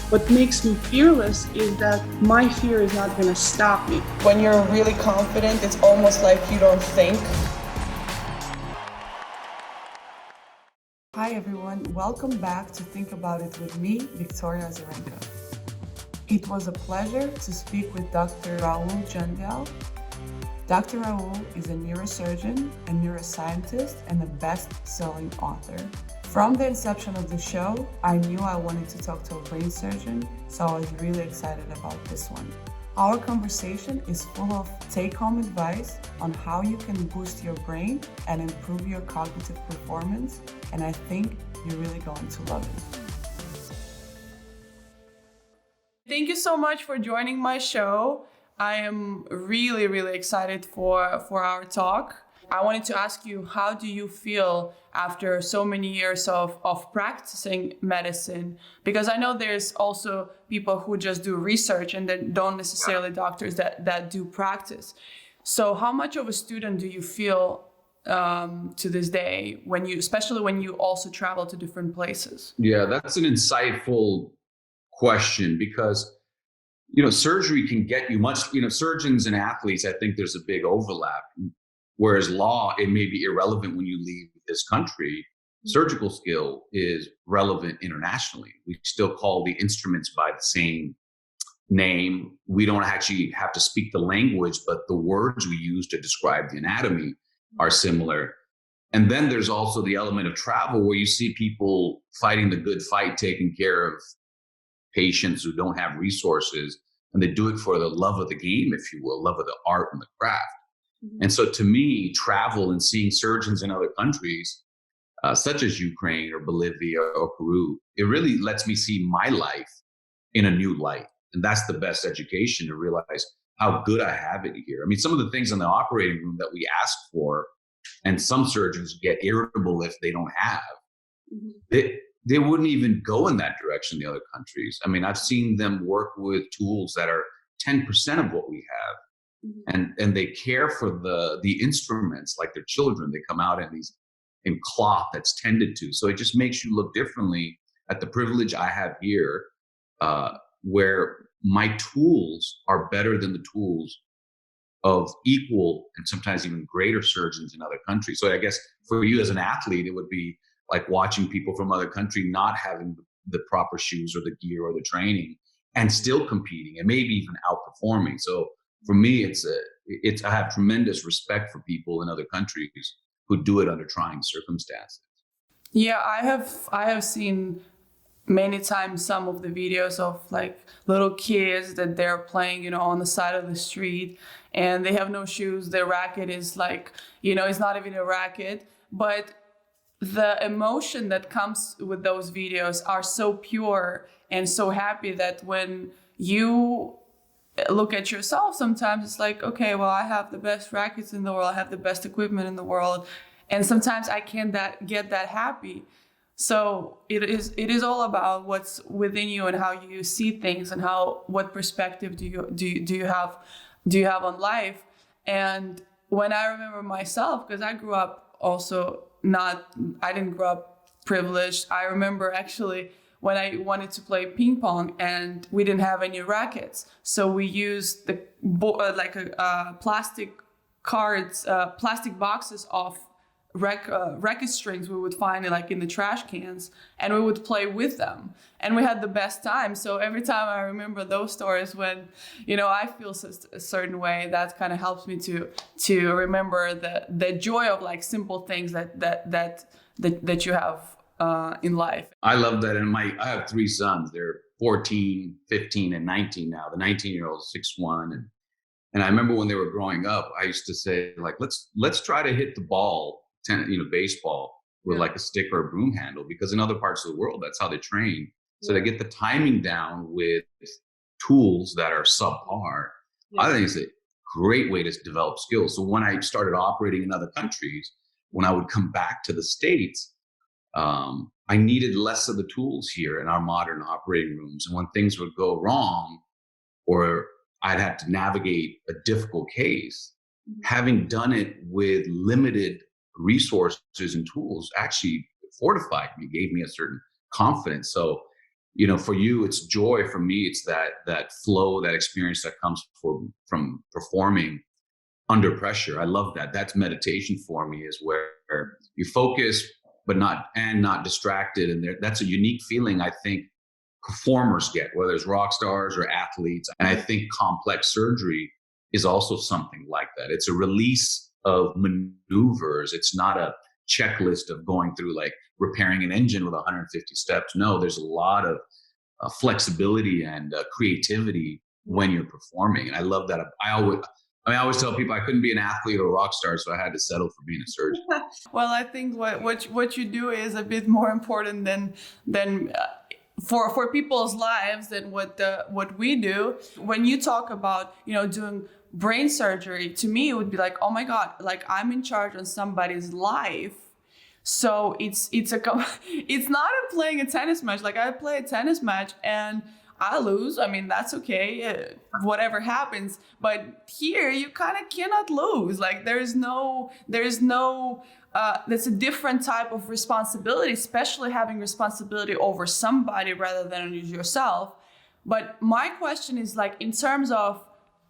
What makes me fearless is that my fear is not going to stop me. When you're really confident, it's almost like you don't think. Hi everyone, welcome back to Think About It with me, Victoria Azarenka. It was a pleasure to speak with Dr. Rahul Jandial. Dr. Rahul is a neurosurgeon, a neuroscientist, and a best-selling author. From the inception of the show, I knew I wanted to talk to a brain surgeon, so I was really excited about this one. Our conversation is full of take-home advice on how you can boost your brain and improve your cognitive performance, and I think you're really going to love it. Thank you so much for joining my show. I am really, really excited for our talk. I wanted to ask you, how do you feel after so many years of practicing medicine? Because I know there's also people who just do research and then don't necessarily doctors that do practice. So how much of a student do you feel to this day, especially when you also travel to different places? Yeah, that's an insightful question because, surgery can get you much, surgeons and athletes, I think there's a big overlap. Whereas law, it may be irrelevant when you leave this country. Surgical skill is relevant internationally. We still call the instruments by the same name. We don't actually have to speak the language, but the words we use to describe the anatomy are similar. And then there's also the element of travel where you see people fighting the good fight, taking care of patients who don't have resources, and they do it for the love of the game, if you will, love of the art and the craft. And so to me, travel and seeing surgeons in other countries, such as Ukraine or Bolivia or Peru, it really lets me see my life in a new light. And that's the best education, to realize how good I have it here. I mean, some of the things in the operating room that we ask for, and some surgeons get irritable if they don't have, they wouldn't even go in that direction in the other countries. I mean, I've seen them work with tools that are 10% of what we have. And they care for the instruments like their children. They come out in cloth that's tended to. So it just makes you look differently at the privilege I have here, where my tools are better than the tools of equal and sometimes even greater surgeons in other countries. So I guess for you as an athlete, it would be like watching people from other countries not having the proper shoes or the gear or the training and still competing and maybe even outperforming. So for me, I have tremendous respect for people in other countries who do it under trying circumstances. Yeah, I have seen many times some of the videos of like little kids that they're playing, on the side of the street, and they have no shoes. Their racket is like, it's not even a racket, but the emotion that comes with those videos are so pure and so happy that when you look at yourself, sometimes it's like, okay, well, I have the best rackets in the world, I have the best equipment in the world, and sometimes I can't get that happy. So it is all about what's within you and how you see things and what perspective do you have on life. And when I remember myself, because I grew up also I didn't grow up privileged. I remember actually when I wanted to play ping pong and we didn't have any rackets. So we used the plastic cards, plastic boxes of racket strings we would find in the trash cans, and we would play with them. And we had the best time. So every time I remember those stories when, I feel a certain way, that kind of helps me to remember the joy of like simple things that you have in life. I love that. And I have three sons. They're 14, 15, and 19 now. The 19-year-old is 6'1". And I remember when they were growing up, I used to say, like, let's try to hit the ball, baseball, with like a stick or a broom handle, because in other parts of the world, that's how they train. So they get the timing down with tools that are subpar. I think it's a great way to develop skills. So when I started operating in other countries, when I would come back to the States, I needed less of the tools here in our modern operating rooms. And when things would go wrong, or I'd have to navigate a difficult case, having done it with limited resources and tools actually fortified me, gave me a certain confidence. So For you, it's joy. For me, it's that flow, that experience that comes from performing under pressure. I love that. That's meditation for me, is where you focus, but not distracted. And that's a unique feeling I think performers get, whether it's rock stars or athletes. And I think complex surgery is also something like that. It's a release of maneuvers. It's not a checklist of going through like repairing an engine with 150 steps. No, there's a lot of flexibility and creativity when you're performing. And I love that. I always tell people I couldn't be an athlete or a rock star, so I had to settle for being a surgeon. Well, I think what you do is a bit more important than for people's lives than what we do. When you talk about doing brain surgery, to me it would be like, oh my God, like I'm in charge on somebody's life. So it's not playing a tennis match. Like I play a tennis match and I lose. I mean, that's okay. Whatever happens. But here you kind of cannot lose. Like there's no, that's a different type of responsibility, especially having responsibility over somebody rather than yourself. But my question is like, in terms of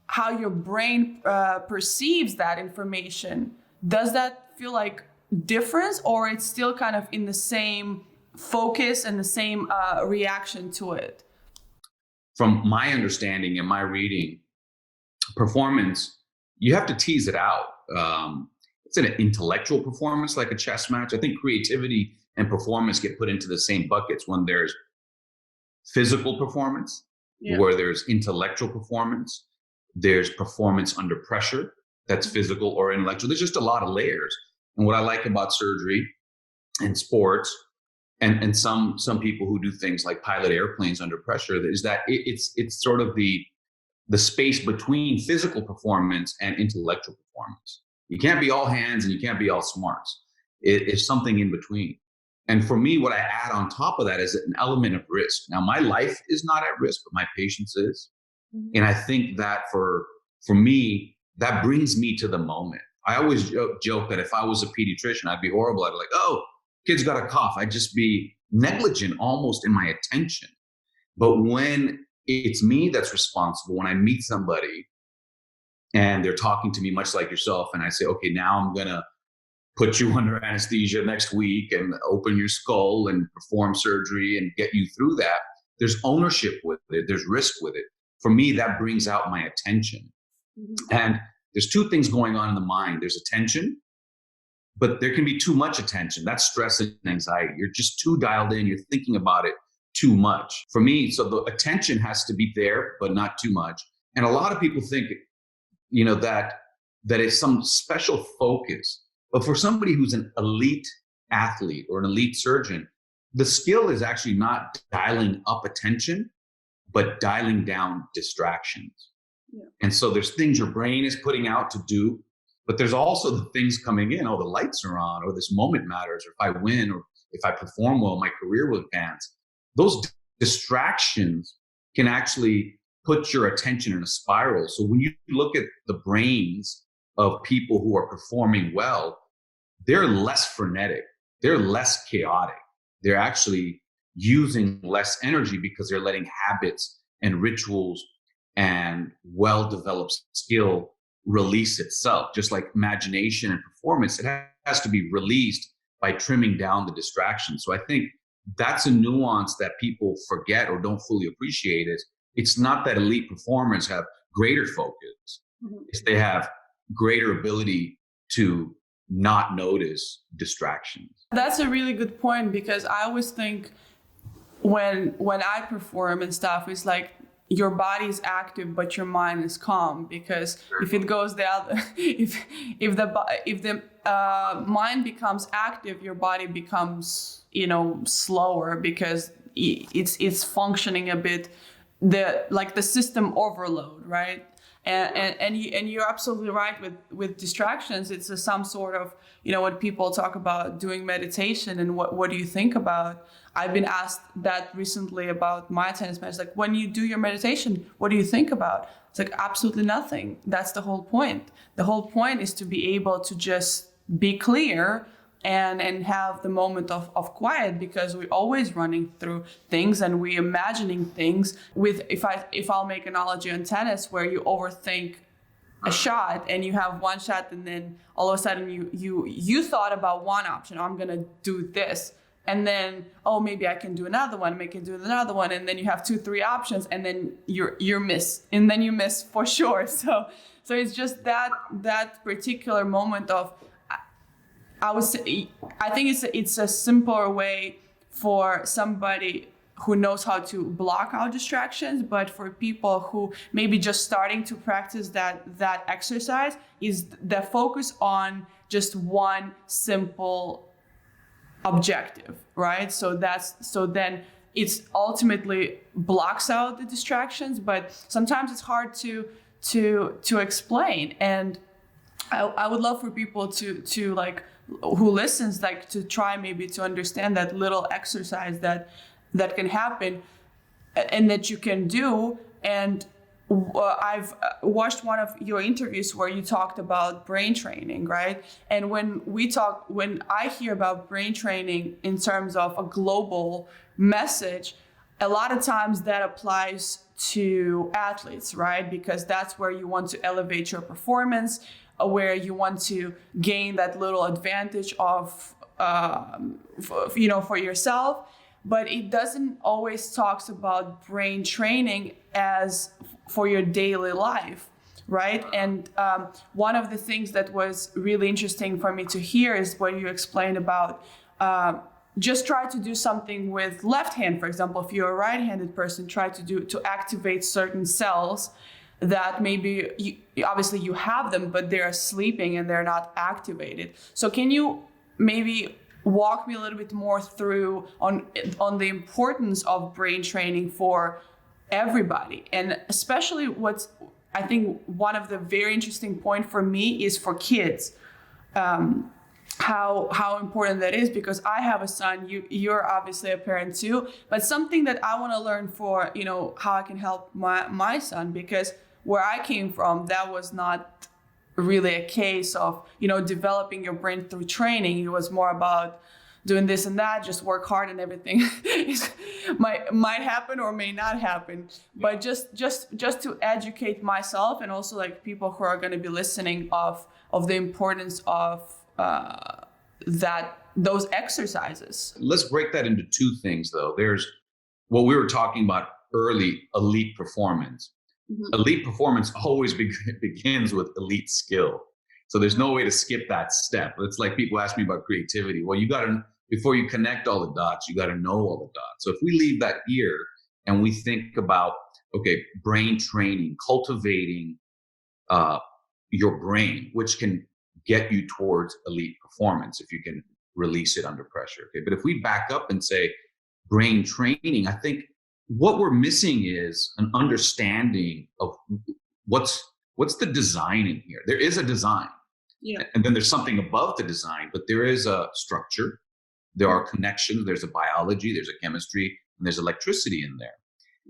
how your brain perceives that information, does that feel like difference, or it's still kind of in the same focus and the same reaction to it? From my understanding and my reading, performance, you have to tease it out. It's an intellectual performance, like a chess match. I think creativity and performance get put into the same buckets when there's physical performance, where there's intellectual performance, there's performance under pressure, that's physical or intellectual. There's just a lot of layers. And what I like about surgery and sports, and some people who do things like pilot airplanes under pressure, is that it's sort of the space between physical performance and intellectual performance. You can't be all hands and you can't be all smarts. It's something in between. And for me, what I add on top of that is an element of risk. Now, my life is not at risk, but my patience is. Mm-hmm. And I think that for me, that brings me to the moment. I always joke that if I was a pediatrician, I'd be horrible. I'd be like, oh, kid's got a cough. I'd just be negligent almost in my attention. But when it's me that's responsible, when I meet somebody and they're talking to me much like yourself, and I say, okay, now I'm going to put you under anesthesia next week and open your skull and perform surgery and get you through that, there's ownership with it. There's risk with it. For me, that brings out my attention. Mm-hmm. And there's two things going on in the mind. There's attention, but there can be too much attention. That's stress and anxiety. You're just too dialed in. You're thinking about it too much. For me, so the attention has to be there, but not too much. And a lot of people think, that it's some special focus. But for somebody who's an elite athlete or an elite surgeon, the skill is actually not dialing up attention, but dialing down distractions. Yeah. And so there's things your brain is putting out to do, but there's also the things coming in. Oh, the lights are on, or this moment matters, or if I win, or if I perform well, my career will advance. Those distractions can actually put your attention in a spiral. So when you look at the brains of people who are performing well, they're less frenetic, they're less chaotic. They're actually using less energy because they're letting habits and rituals and well-developed skill release itself. Just like imagination and performance, it has to be released by trimming down the distractions. So I think that's a nuance that people forget or don't fully appreciate. Is it's not that elite performers have greater focus. Mm-hmm. It's they have greater ability to not notice distractions. That's a really good point, because I always think when I perform and stuff, it's like your body is active but your mind is calm, because if it goes the other, if the mind becomes active, your body becomes slower, because it's functioning a bit the system overload, right? And you're absolutely right with distractions. It's some sort of, when people talk about doing meditation and what do you think about? I've been asked that recently about my tennis match. Like, when you do your meditation, what do you think about? It's like, absolutely nothing. That's the whole point. The whole point is to be able to just be clear and have the moment of quiet, because we're always running through things and we imagining things. With if I'll make an analogy on tennis, where you overthink a shot and you have one shot, and then all of a sudden you thought about one option, I'm gonna do this, and then maybe I can do another one, and then you have 2-3 options, and then you miss for sure. So it's just that particular moment of, I think it's a simpler way for somebody who knows how to block out distractions, but for people who maybe just starting to practice that exercise, is the focus on just one simple objective, right? So then it's ultimately blocks out the distractions, but sometimes it's hard to explain. And I would love for people to like, who listens, like, to try maybe to understand that little exercise that can happen and that you can do. And I've watched one of your interviews where you talked about brain training, right? And when I hear about brain training in terms of a global message, a lot of times that applies to athletes, right? Because that's where you want to elevate your performance, where you want to gain that little advantage of, for yourself. But it doesn't always talks about brain training as for your daily life, right? And one of the things that was really interesting for me to hear is when you explained about just try to do something with left hand. For example, if you're a right-handed person, try to activate certain cells that maybe obviously you have them, but they're sleeping and they're not activated. So can you maybe walk me a little bit more through on the importance of brain training for everybody, and especially what's, I think one of the very interesting point for me is for kids, how important that is, because I have a son, you're obviously a parent too, but something that I want to learn for, how I can help my son, because where I came from, that was not really a case of, developing your brain through training. It was more about doing this and that, just work hard and everything might happen or may not happen. But just to educate myself, and also like people who are going to be listening of the importance of those exercises. Let's break that into two things though. There's what we were talking about early, elite performance. Mm-hmm. Elite performance always begins with elite skill. So there's no way to skip that step. It's like people ask me about creativity. Well, before you connect all the dots, you got to know all the dots. So if we leave that here and we think about, okay, brain training, cultivating your brain, which can get you towards elite performance if you can release it under pressure. Okay, but if we back up and say brain training, I think what we're missing is an understanding of what's the design in here. There is a design. Yeah. And then there's something above the design, but there is a structure, there are connections, there's a biology, there's a chemistry, and there's electricity in there.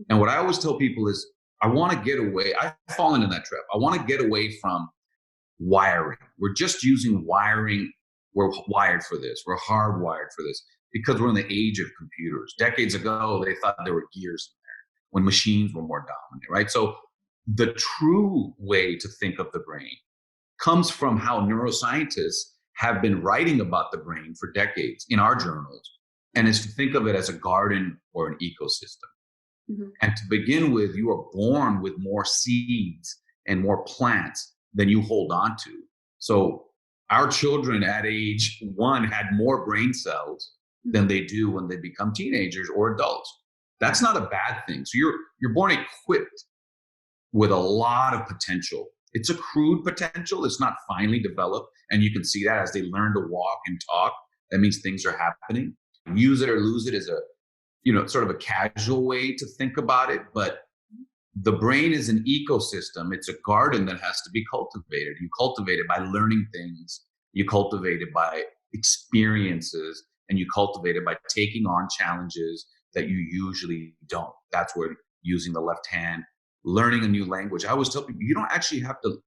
And what I always tell people is, I want to get away. I've fallen into that trap. I want to get away from wiring. We're just using wiring. We're wired for this. We're hardwired for this because we're in the age of computers. Decades ago, they thought there were gears in there when machines were more dominant, right? So the true way to think of the brain comes from how neuroscientists have been writing about the brain for decades in our journals, and is to think of it as a garden or an ecosystem. Mm-hmm. And to begin with, you are born with more seeds and more plants than you hold on to. So our children at age 1 had more brain cells than they do when they become teenagers or adults. That's not a bad thing. So you're born equipped with a lot of potential. It's a crude potential. It's not finely developed. And you can see that as they learn to walk and talk. That means things are happening. Use it or lose it is sort of a casual way to think about it. But the brain is an ecosystem. It's a garden that has to be cultivated. You cultivate it by learning things. You cultivate it by experiences. And you cultivate it by taking on challenges that you usually don't. That's where using the left hand, learning a new language. I always tell people, you don't actually have to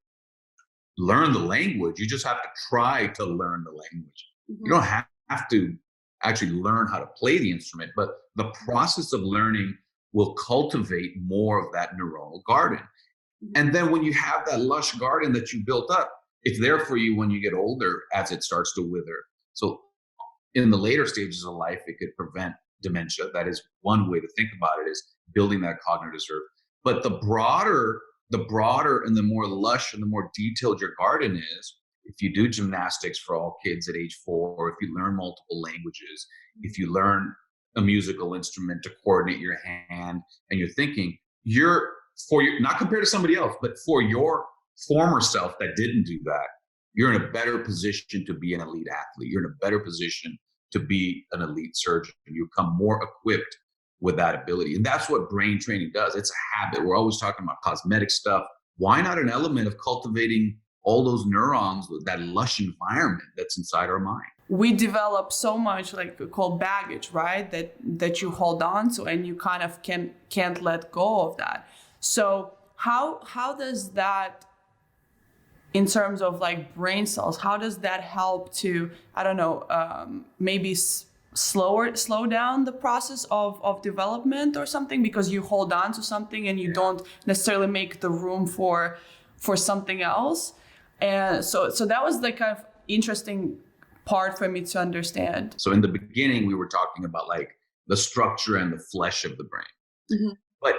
learn the language. You just have to try to learn the language. You don't have to actually learn how to play the instrument, but the process of learning will cultivate more of that neuronal garden. And then when you have that lush garden that you built up, it's there for you when you get older as it starts to wither. So in the later stages of life, it could prevent dementia. That is one way to think about it, is building that cognitive reserve. But the broader and the more lush and the more detailed your garden is, if you do gymnastics for all kids at age 4, if you learn multiple languages, if you learn a musical instrument to coordinate your hand and your thinking, not compared to somebody else, but for your former self that didn't do that, you're in a better position to be an elite athlete. You're in a better position to be an elite surgeon. You become more equipped with that ability. And that's what brain training does. It's a habit. We're always talking about cosmetic stuff. Why not an element of cultivating all those neurons with that lush environment that's inside our mind? We develop so much like called baggage, right? That you hold on to, and you kind of can't let go of that. So how does that, in terms of like brain cells, how does that help to, I don't know, maybe slow down the process of development or something, because you hold on to something and you don't necessarily make the room for something else. And so that was the kind of interesting part for me to understand. So in the beginning, we were talking about like the structure and the flesh of the brain. Mm-hmm. But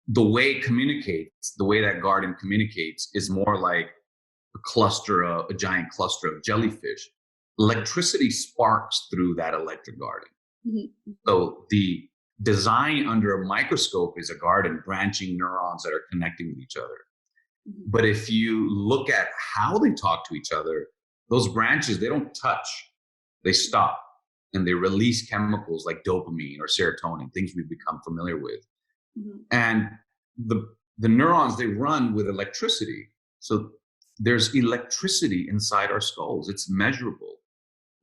the way it communicates, the way that garden communicates, is more like a giant cluster of jellyfish. Electricity sparks through that electric garden. Mm-hmm. So the design under a microscope is a garden, branching neurons that are connecting with each other. Mm-hmm. But if you look at how they talk to each other, those branches, they don't touch, they stop, and they release chemicals like dopamine or serotonin, things we've become familiar with. Mm-hmm. And the neurons, they run with electricity. So there's electricity inside our skulls. It's measurable.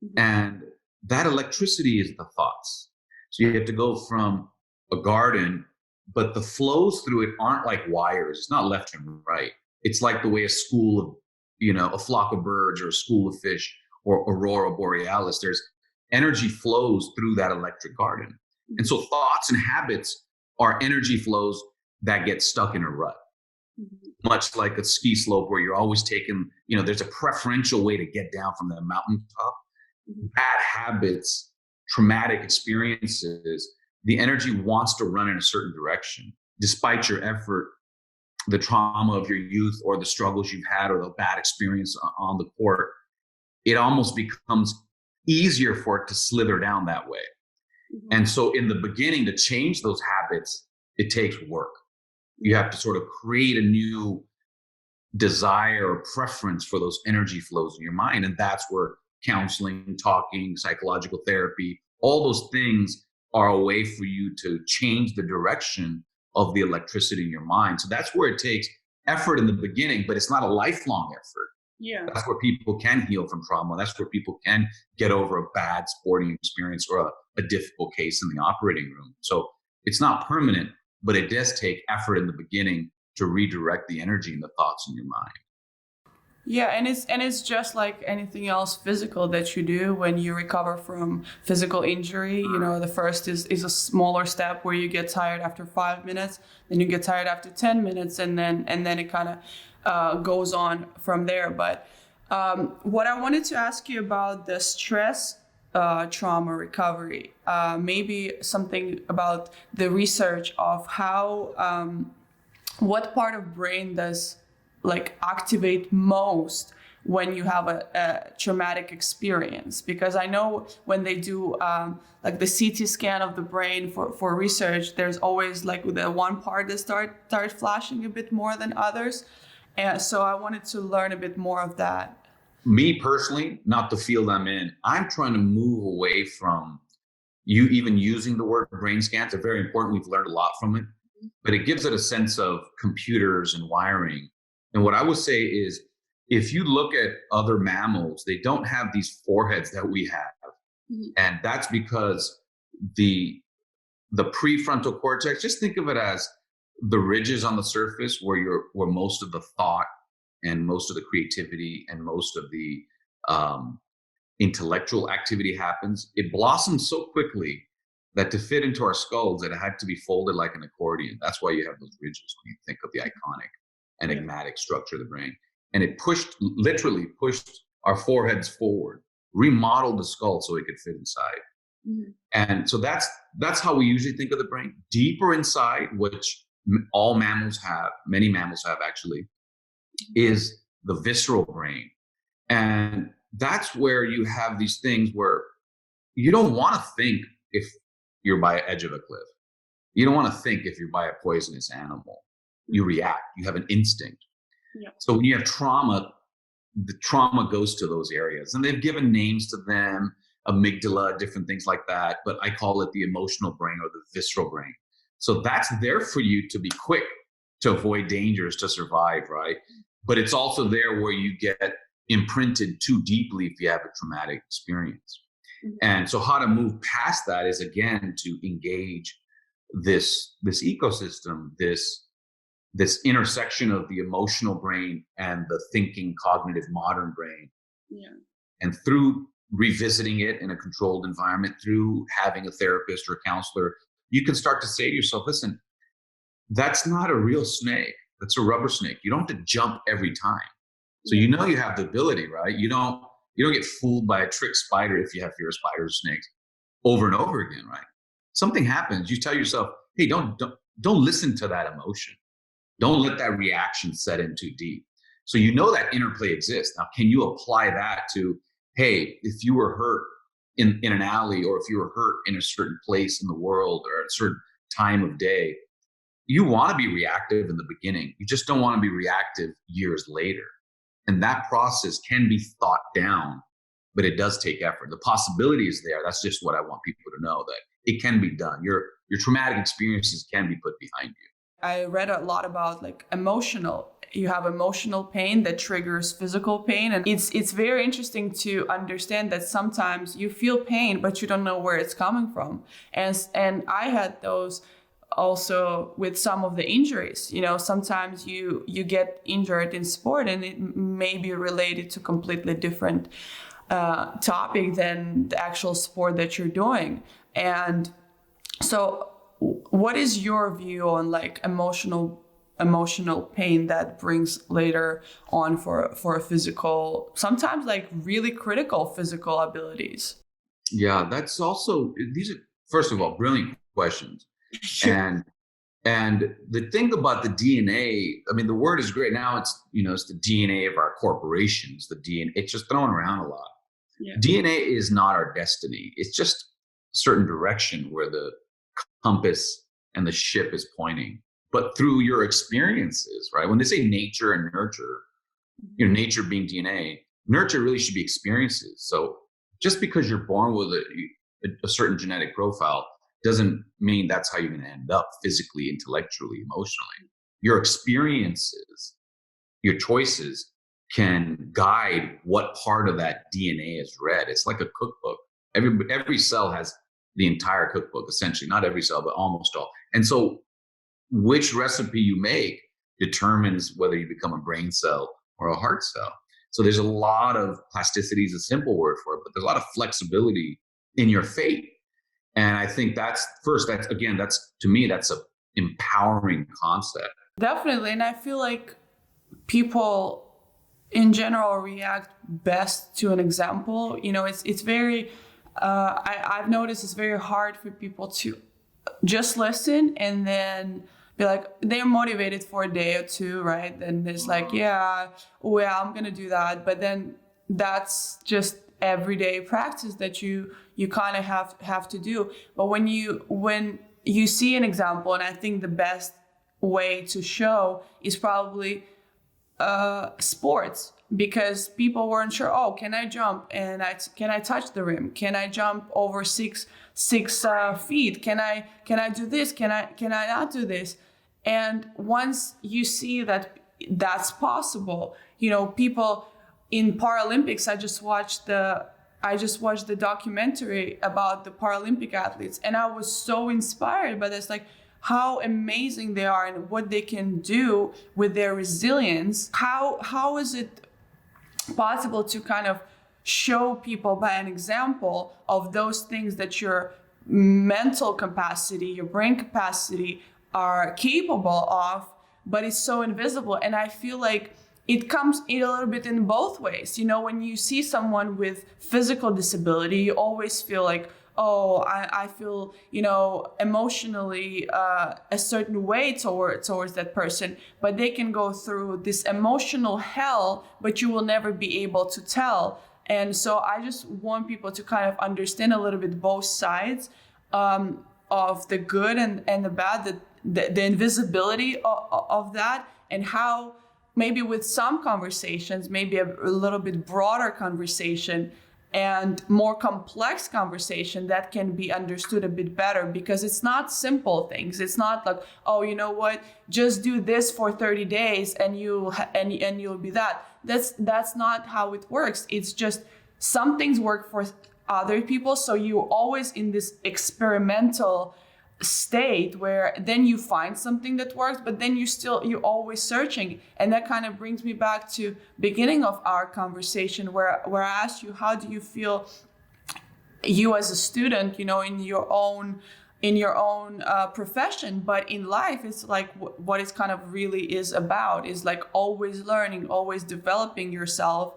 Mm-hmm. And that electricity is the thoughts. So you have to go from a garden, but the flows through it aren't like wires. It's not left and right. It's like the way a flock of birds or a school of fish or aurora borealis, there's energy flows through that electric garden. Mm-hmm. And so thoughts and habits are energy flows that get stuck in a rut. Mm-hmm. Much like a ski slope where you're always taking, there's a preferential way to get down from the mountaintop. Mm-hmm. Bad habits, traumatic experiences, the energy wants to run in a certain direction. Despite your effort, the trauma of your youth or the struggles you've had or the bad experience on the court, it almost becomes easier for it to slither down that way. Mm-hmm. And so in the beginning, to change those habits, it takes work. You have to sort of create a new desire or preference for those energy flows in your mind. And that's where counseling, talking, psychological therapy, all those things are a way for you to change the direction of the electricity in your mind. So that's where it takes effort in the beginning, but it's not a lifelong effort. Yeah. That's where people can heal from trauma. That's where people can get over a bad sporting experience or a difficult case in the operating room. So it's not permanent, but it does take effort in the beginning to redirect the energy and the thoughts in your mind. Yeah, and it's just like anything else physical that you do when you recover from physical injury. The first is a smaller step where you get tired after 5 minutes, then you get tired after 10 minutes, and then it kind of goes on from there. But what I wanted to ask you about the stress trauma recovery, maybe something about the research of how what part of brain does activate most when you have a traumatic experience, because I know when they do the CT scan of the brain for research, there's always the one part that start flashing a bit more than others, and so I wanted to learn a bit more of that. Me personally, not the field I'm in, I'm trying to move away from you even using the word brain scans. They're very important. We've learned a lot from it, but it gives it a sense of computers and wiring. And what I would say is, if you look at other mammals, they don't have these foreheads that we have. Mm-hmm. And that's because the prefrontal cortex, just think of it as the ridges on the surface where most of the thought and most of the creativity and most of the intellectual activity happens, it blossoms so quickly that to fit into our skulls, it had to be folded like an accordion. That's why you have those ridges when you think of the iconic, enigmatic structure of the brain. And it literally pushed our foreheads forward, remodeled the skull so it could fit inside. Mm-hmm. And so that's how we usually think of the brain. Deeper inside, which all mammals have, many mammals have actually, is the visceral brain. And that's where you have these things where you don't want to think if you're by the edge of a cliff. You don't want to think if you're by a poisonous animal. You react. You have an instinct. Yeah. So when you have trauma, the trauma goes to those areas. And they've given names to them, amygdala, different things like that. But I call it the emotional brain or the visceral brain. So that's there for you to be quick, to avoid dangers, to survive, right? But it's also there where you get imprinted too deeply if you have a traumatic experience. Mm-hmm. And so how to move past that is, again, to engage this ecosystem, this intersection of the emotional brain and the thinking, cognitive, modern brain. Yeah. And through revisiting it in a controlled environment, through having a therapist or a counselor, you can start to say to yourself, listen, that's not a real snake. That's a rubber snake. You don't have to jump every time. So you know you have the ability, right? You don't get fooled by a trick spider if you have fear of spiders or snakes over and over again, right? Something happens. You tell yourself, hey, don't listen to that emotion. Don't let that reaction set in too deep. So you know that interplay exists. Now, can you apply that to, hey, if you were hurt in an alley, or if you were hurt in a certain place in the world or at a certain time of day, you want to be reactive in the beginning. You just don't want to be reactive years later. And that process can be thought down, but it does take effort. The possibility is there. That's just what I want people to know, that it can be done. Your traumatic experiences can be put behind you. I read a lot about you have emotional pain that triggers physical pain. And it's very interesting to understand that sometimes you feel pain, but you don't know where it's coming from. And I had those also with some of the injuries. Sometimes you get injured in sport and it may be related to completely different topic than the actual sport that you're doing. And so what is your view on emotional pain that brings later on for a physical, sometimes really critical physical abilities? Yeah, these are, first of all, brilliant questions. And the thing about the DNA, I mean, the word is great. Now it's the DNA of our corporations, the DNA, it's just thrown around a lot. Yeah. DNA is not our destiny. It's just a certain direction where the compass and the ship is pointing. But through your experiences, right? When they say nature and nurture, nature being DNA, nurture really should be experiences. So just because you're born with a certain genetic profile doesn't mean that's how you're going to end up physically, intellectually, emotionally. Your experiences, your choices can guide what part of that DNA is read. It's like a cookbook. Every cell has the entire cookbook, essentially. Not every cell, but almost all. And so which recipe you make determines whether you become a brain cell or a heart cell. So there's a lot of plasticity is a simple word for it, but there's a lot of flexibility in your fate. And I think that's to me, that's a empowering concept. Definitely. And I feel like people in general react best to an example. It's very, I've noticed it's very hard for people to just listen and then be like, they're motivated for a day or two, right? And it's like, yeah, I'm going to do that. But then that's just everyday practice that you kind of have to do. But when you see an example, and I think the best way to show is probably sports, because people weren't sure, can I jump and can I touch the rim? Can I jump over six feet? Can I do this? Can I not do this? And once you see that that's possible, people in Paralympics, I just watched the documentary about the Paralympic athletes, and I was so inspired by this, how amazing they are and what they can do with their resilience. How is it possible to kind of show people by an example of those things that your mental capacity, your brain capacity are capable of, but it's so invisible. And I feel like it comes in a little bit in both ways. When you see someone with physical disability, you always feel like, oh, I feel, emotionally a certain way towards that person, but they can go through this emotional hell, but you will never be able to tell. And so I just want people to kind of understand a little bit both sides of the good and the bad, the invisibility of that, and how maybe with some conversations, maybe a little bit broader conversation and more complex conversation that can be understood a bit better, because it's not simple things. It's not like, oh, you know what, just do this for 30 days and you'll be that. That's not how it works. It's just some things work for other people, so you're always in this experimental state where then you find something that works, but then you're always searching. And that kind of brings me back to beginning of our conversation where I asked you, how do you feel you as a student, in your own profession, but in life, it's like what it kind of really is about is like always learning, always developing yourself.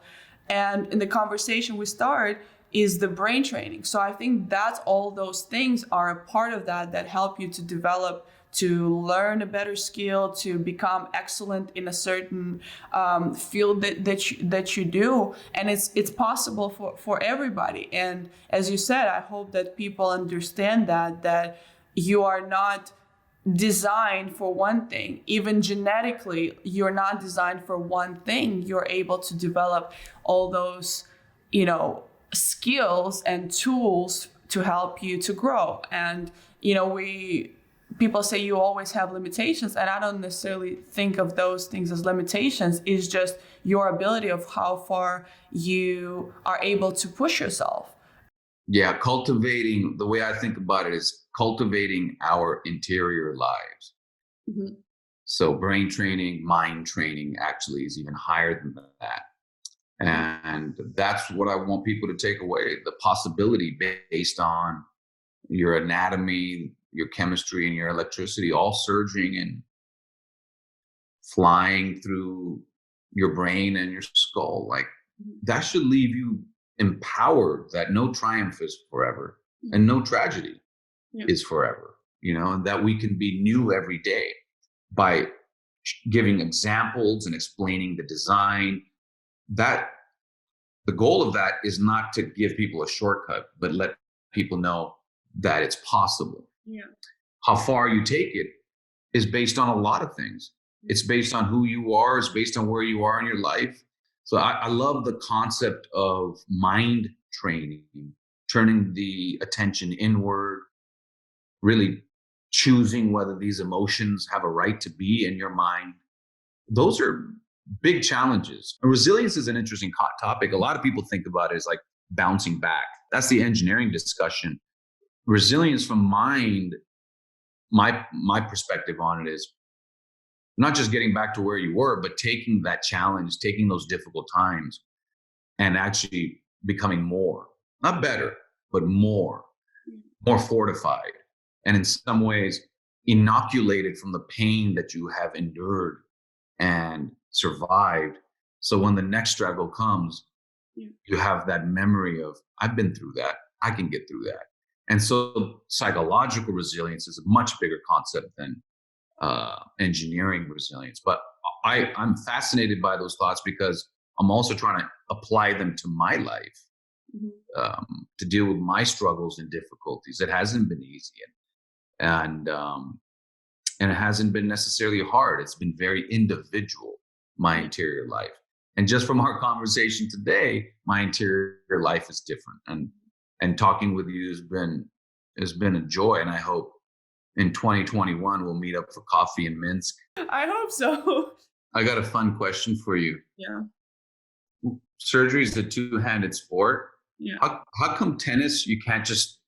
And in the conversation we started is the brain training. So I think that's all those things are a part of that help you to develop, to learn a better skill, to become excellent in a certain field that you do. And it's possible for everybody. And as you said, I hope that people understand that you are not designed for one thing. Even genetically, you're not designed for one thing. You're able to develop all those, skills and tools to help you to grow. And people say you always have limitations, and I don't necessarily think of those things as limitations. It's just your ability of how far you are able to push yourself. Yeah, cultivating, the way I think about it is cultivating our interior lives. Mm-hmm. So brain training, mind training actually is even higher than that. And that's what I want people to take away, the possibility based on your anatomy, your chemistry, and your electricity, all surging and flying through your brain and your skull. Like, that should leave you empowered that no triumph is forever and no tragedy is forever, and that we can be new every day by giving examples and explaining the design. That the goal of that is not to give people a shortcut, but let people know that it's possible. Yeah. How far you take it is based on a lot of things. It's based on who you are, it's based on where you are in your life. So I love the concept of mind training, turning the attention inward, really choosing whether these emotions have a right to be in your mind. Those are big challenges. And resilience is an interesting topic. A lot of people think about it as like bouncing back. That's the engineering discussion. Resilience from mind, my perspective on it is not just getting back to where you were, but taking that challenge, taking those difficult times and actually becoming more, not better, but more fortified. And in some ways, inoculated from the pain that you have endured and survived. So when the next struggle comes, you have that memory of, I've been through that. I can get through that. And so psychological resilience is a much bigger concept than engineering resilience. But I'm fascinated by those thoughts because I'm also trying to apply them to my life, to deal with my struggles and difficulties. It hasn't been easy, and it hasn't been necessarily hard. It's been very individual, my interior life. And just from our conversation today, my interior life is different. And talking with you has been a joy. And I hope in 2021 we'll meet up for coffee in Minsk. I hope so. I got a fun question for you. Yeah. Surgery is a two-handed sport. Yeah. How come tennis you can't just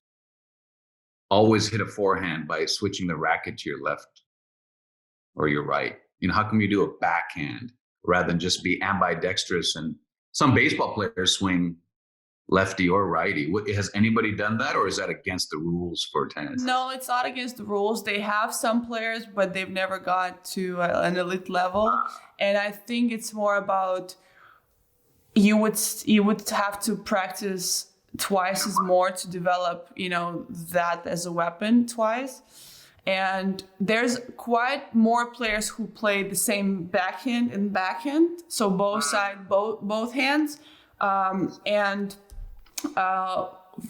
always hit a forehand by switching the racket to your left or your right? How come you do a backhand rather than just be ambidextrous? And some baseball players swing lefty or righty. Has anybody done that, or is that against the rules for tennis? No, it's not against the rules. They have some players, but they've never got to an elite level. And I think it's more about you would have to practice twice as more to develop, that as a weapon twice. And there's quite more players who play the same backhand and backhand, so both hands.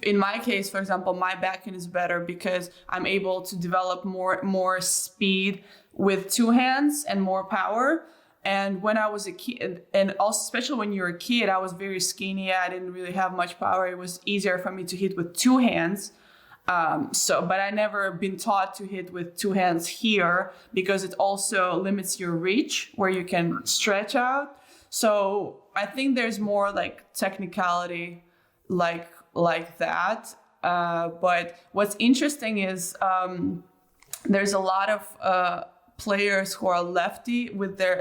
In my case, for example, my backhand is better because I'm able to develop more speed with two hands and more power. And when I was a kid, and also especially when you're a kid, I was very skinny. I didn't really have much power. It was easier for me to hit with two hands. But I never been taught to hit with two hands here because it also limits your reach where you can stretch out. So I think there's more like technicality like that. But what's interesting is there's a lot of players who are lefty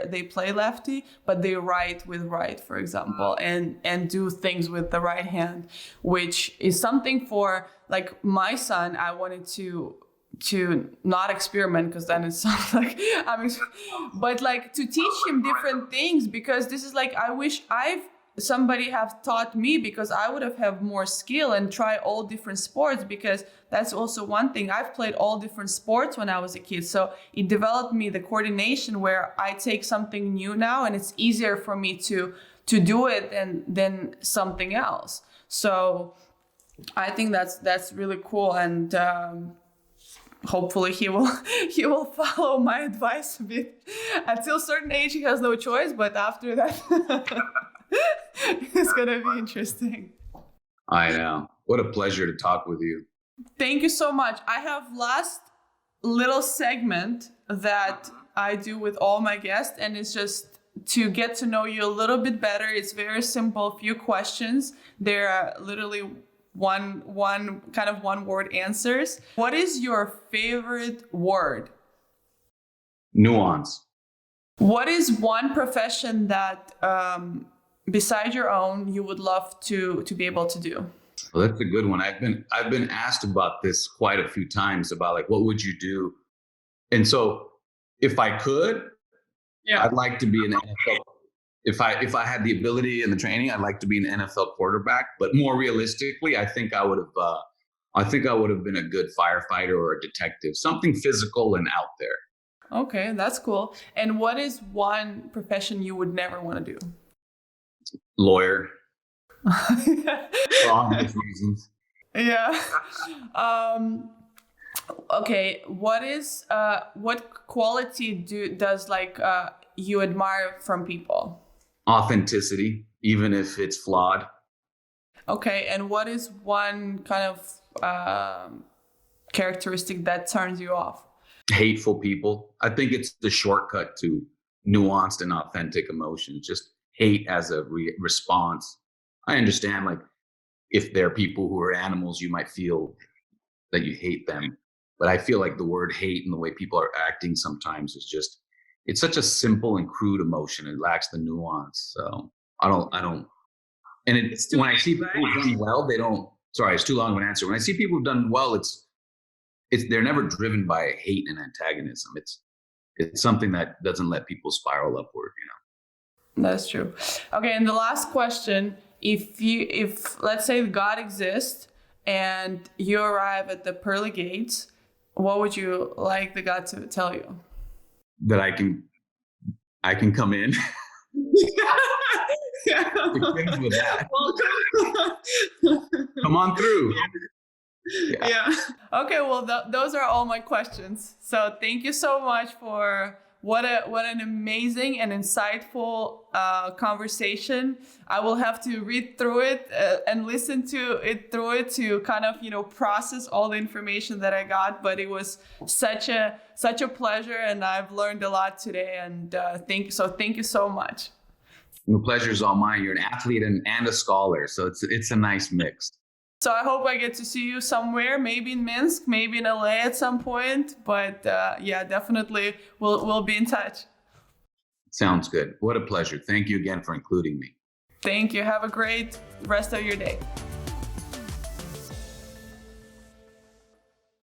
they play lefty, but they write with right, for example, and do things with the right hand, which is something for like my son. I wanted to not experiment because then it sounds like but like to teach him different things, because this is like, I wish somebody have taught me, because I would have more skill and try all different sports, because that's also one thing. I've played all different sports when I was a kid. So it developed me the coordination where I take something new now and it's easier for me to do it than something else. So I think that's really cool. And hopefully he will follow my advice a bit. Until a certain age, he has no choice, but after that, it's gonna be interesting. I know. What a pleasure to talk with you. Thank you so much. I have last little segment that I do with all my guests, and it's just to get to know you a little bit better. It's very simple, few questions. There are literally one word answers. What is your favorite word? Nuance. What is one profession that beside your own you would love to be able to do? Well, that's a good one. I've been asked about this quite a few times, about like, what would you do? And so if I could, I'd like to be an NFL. If I had the ability and the training, I'd like to be an NFL quarterback. But more realistically, I think I would have been a good firefighter or a detective, something physical and out there. Okay, that's cool. And what is one profession you would never want to do? Lawyer. For obvious reasons. Yeah. Okay. What quality does you admire from people? Authenticity, even if it's flawed. Okay. And what is one kind of characteristic that turns you off? Hateful people. I think it's the shortcut to nuanced and authentic emotions. Just hate as a response. I understand, like, if there are people who are animals, you might feel that you hate them. But I feel like the word hate and the way people are acting sometimes is just, it's such a simple and crude emotion. It lacks the nuance. So I don't, and when I see people who've done well, sorry, it's too long of an answer. When I see people who've done well, they're never driven by hate and antagonism. It's something that doesn't let people spiral upward, That's true. Okay. And the last question, if let's say God exists and you arrive at the pearly gates, what would you like the God to tell you? That I can come in. It begins with that. Come on through. Yeah. Okay. Well, those are all my questions. So thank you so much for what an amazing and insightful conversation. I will have to read through it and listen to it to kind of process all the information that I got. But it was such a pleasure, and I've learned a lot today. And thank you so much. The pleasure's all mine. You're an athlete and a scholar, so it's a nice mix. So I hope I get to see you somewhere, maybe in Minsk, maybe in LA at some point. But definitely we'll be in touch. Sounds good. What a pleasure. Thank you again for including me. Thank you. Have a great rest of your day.